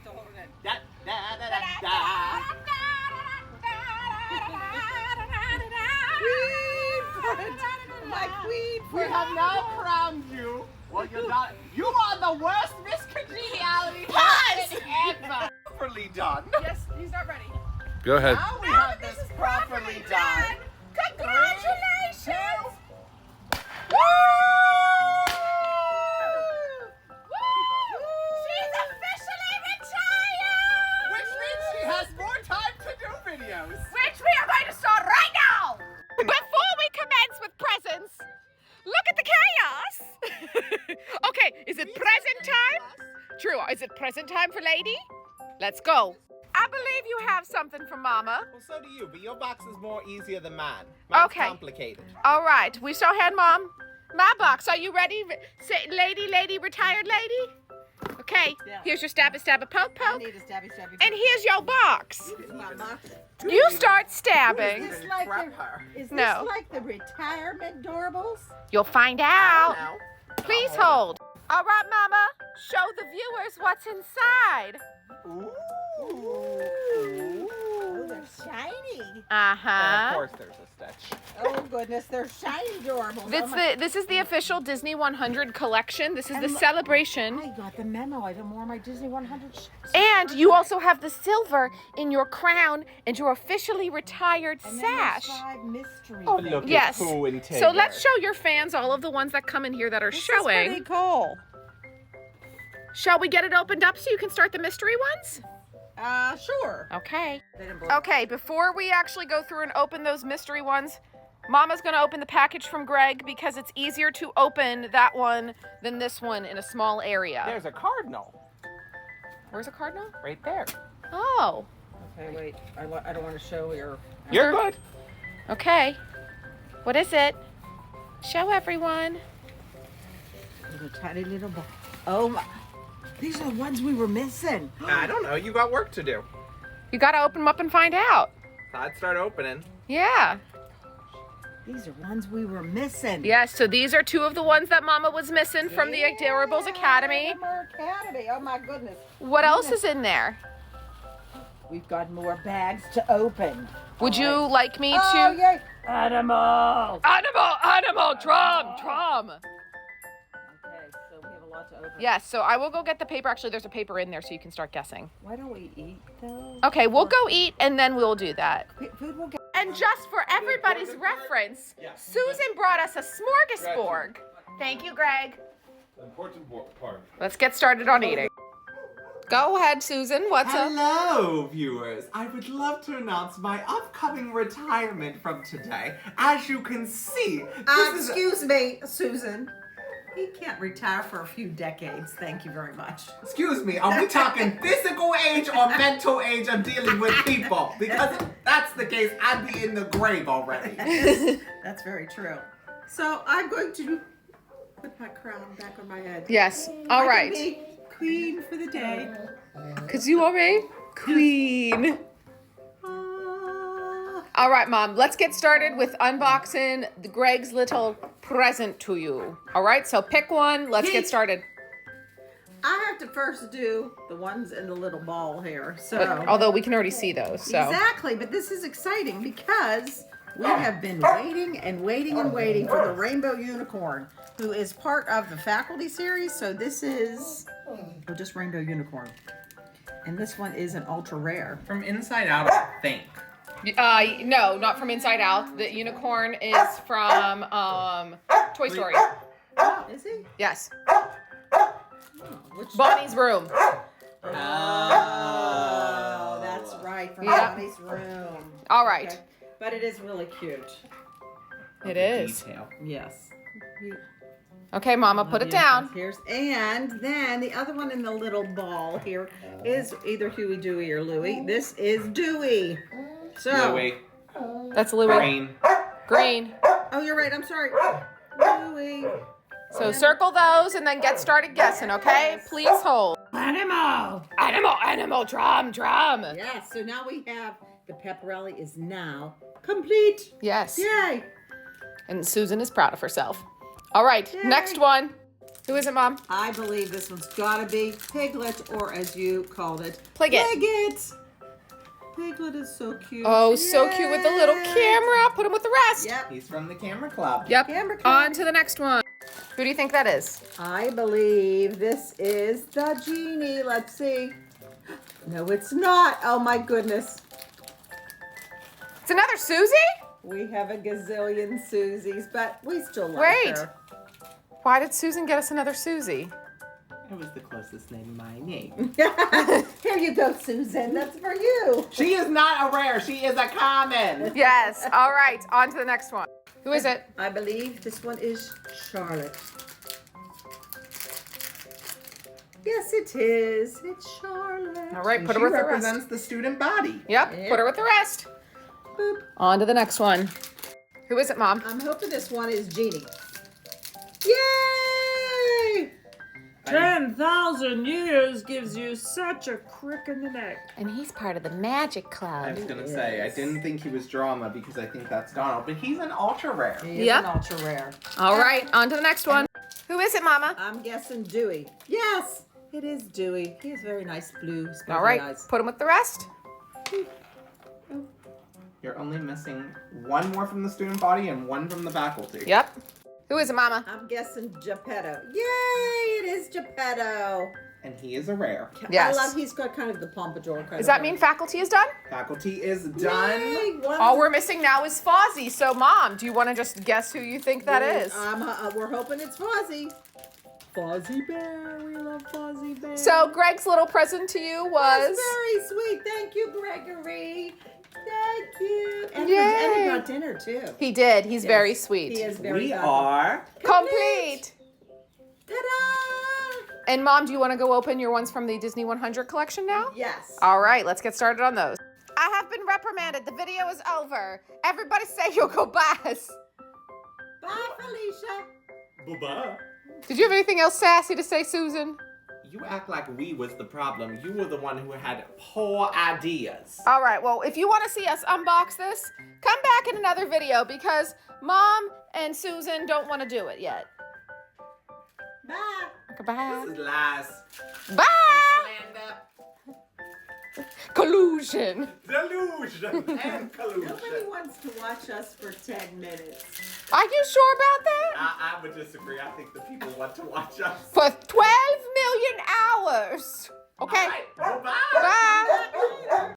to hold it in. Da, da, da, da, da. My queen We have now crowned you. Well, you're not. You are the worst Miss Congeniality person ever. Properly done. Yes, he's not ready. Go ahead. Now we have this properly done. Congratulations! Woo! She's officially retired! Which means she has more time to do videos. Which we are going to start right now! Before we commence with presents, look at the chaos! Okay, is it present time? True, is it present time for lady? Let's go. I believe you have something from Mama. Well, so do you, but your box is more easier than mine. Mine's Okay. complicated. All right, we show hand, Mom. My box, are you ready? Say, lady, retired lady? Okay, Yeah. here's your stabby, poke, I poke. need a stabby. And here's your box. This is my box. You start Is stabbing. this like Prep the, her. is this No. like the retirement Doorables? You'll find I out. don't know. Please hold. All right, Mama, show the viewers what's inside. Ooh. Oh, they're shiny. And Uh-huh. of course there's a stitch. Oh goodness, they're shiny Doorables. This is the official Disney 100 collection. This is the And look- celebration. I got the memo. I don't wear my Disney 100 shirts. And you also have the silver in your crown and your officially retired And then there's sash. 5 mystery Oh, things. look Yes. at Pooh and Tigger. So let's show your fans all of the ones that come in here that are This is showing. pretty cool. Shall we get it opened up so you can start the mystery ones? Sure. Okay. They didn't blow. Okay, before we actually go through and open those mystery ones, Mama's gonna open the package from Greg because it's easier to open that one than this one in a small area. There's a cardinal Where's a cardinal? right there. Oh, Okay, wait. I don't want to show your. You're good. okay. What is it? Show everyone. Little tiny little ball. Oh my. These are the ones we were missing. I don't know. You got work to do. You gotta open them up and find out. I'd start opening. Yeah. These are ones we were missing. Yes, so these are two of the ones that Mama was missing from the Doorables Academy. Hammer Academy. Oh my goodness. What else is in there? We've got more bags to open. Would you like me Oh to? yay! Animals. Animal, drum. Okay, so we have a lot to open. Yes, so I will go get the paper. Actually, there's a paper in there so you can start guessing. Why don't we eat those? Okay, we'll go eat and then we'll do that. Food will get. And just for everybody's reference, Susan brought us a smorgasbord. Thank you, Greg. Important part. Let's get started on eating. Go ahead, Susan. What's up? Hello, viewers. I would love to announce my upcoming retirement from today. As you can see, this is Excuse me, Susan. He can't retire for a few decades. Thank you very much. Excuse me, are we talking physical age or mental age of dealing with people? Because if that's the case, I'd be in the grave already. That's very true. So I'm going to put my crown back on my head. Yes. I All can right. be queen for the day. Because you are a queen. Ah. All right, Mom. Let's get started with unboxing Greg's little present to you. All right, so pick one. Let's get started. I have to first do the ones in the little ball here. So Although we can already see those. So. exactly, but this is exciting because we have been waiting and waiting and waiting for the Rainbow Unicorn, who is part of the faculty series. So this is just Rainbow Unicorn. And this one is an ultra rare. From inside out, I think. No, not from Inside Out. The unicorn is from Toy Story. Oh, is he? Yes. Which Bonnie's room. Oh, that's right, from Yeah. Bonnie's room. All right. Okay. But it is really cute. It is. Detail. Yes. Okay, Mama, put it down. Here's, and then the other one in the little ball here is either Huey, Dewey, or Louie. This is Dewey. So, Louie. That's Louis. Green. Green. oh, you're right. I'm sorry. Louie. So circle those and then get started guessing, okay? Please hold. Animal. Animal, drum. Yes. So now we have the pep rally is now complete. Yes. Yay. And Susan is proud of herself. All right, Yay. next one. Who is it, Mom? I believe this one's gotta be Piglet, or as you called it, Pligget. Piglet. Piglet is so cute. Oh, so cute with the little Yay. camera. Put him with the rest. Yep. He's from the camera club. Yep. Camera club. On to the next one. Who do you think that is? I believe this is the genie. Let's see. No, it's not. Oh my goodness. It's another Susie? We have a gazillion Susies, but we still like Wait. her. Why did Susan get us another Susie? It was the closest name of my name. Here you go, Susan. That's for you. She is not a rare. She is a common. Yes. All right. On to the next one. Who is it? I believe this one is Charlotte. Yes, it is. It's Charlotte. All right. And Put she her with the rest. represents the student body. Yep. Put her with the rest. Boop. On to the next one. Who is it, Mom? I'm hoping this one is Jeannie. Yay! 10,000 years gives you such a crick in the neck. And he's part of the Magic I Club. was gonna say, I didn't think he was drama because I think that's Donald, but he's an ultra rare. He is Yep. an ultra rare. All right. On to the next one. Who is it, Mama? I'm guessing Dewey. Yes, it is Dewey. He has very nice blue All sparkly right. eyes. Put him with the rest. You're only missing one more from the student body and one from the faculty. Yep. Who is it, Mama? I'm guessing Geppetto. Yay! It is Geppetto. And he is a rare. Yes. I love. He's got kind of the pompadour kind. Does that mean faculty is done? Faculty is done. Yay, one All we're missing now is Fozzie. So, Mom, do you want to just guess who you think that is? We're hoping it's Fozzie. Fozzie Bear. We love Fozzie Bear. So, Greg's little present to you was. That's very sweet. Thank you, Gregory. Thank you. And Yay. and he brought dinner too. He did. He's very sweet. He is very We thoughtful. are. Complete. Ta-da! And, Mom, do you want to go open your ones from the Disney 100 collection now? Yes. All right, let's get started on those. I have been reprimanded. The video is over. Everybody say Hugo Bass. Bye, Felicia. Booba. Did you have anything else sassy to say, Susan? You act like we was the problem. You were the one who had poor ideas. All right, well, if you want to see us unbox this, come back in another video because Mom and Susan don't want to do it yet. Bye. Goodbye. This is lies. Bye. Slander. Collusion. Delusion and collusion. Nobody wants to watch us for 10 minutes. Are you sure about that? I would disagree. I think the people want to watch us. For 12 million hours. Okay. All right, bye-bye. Bye.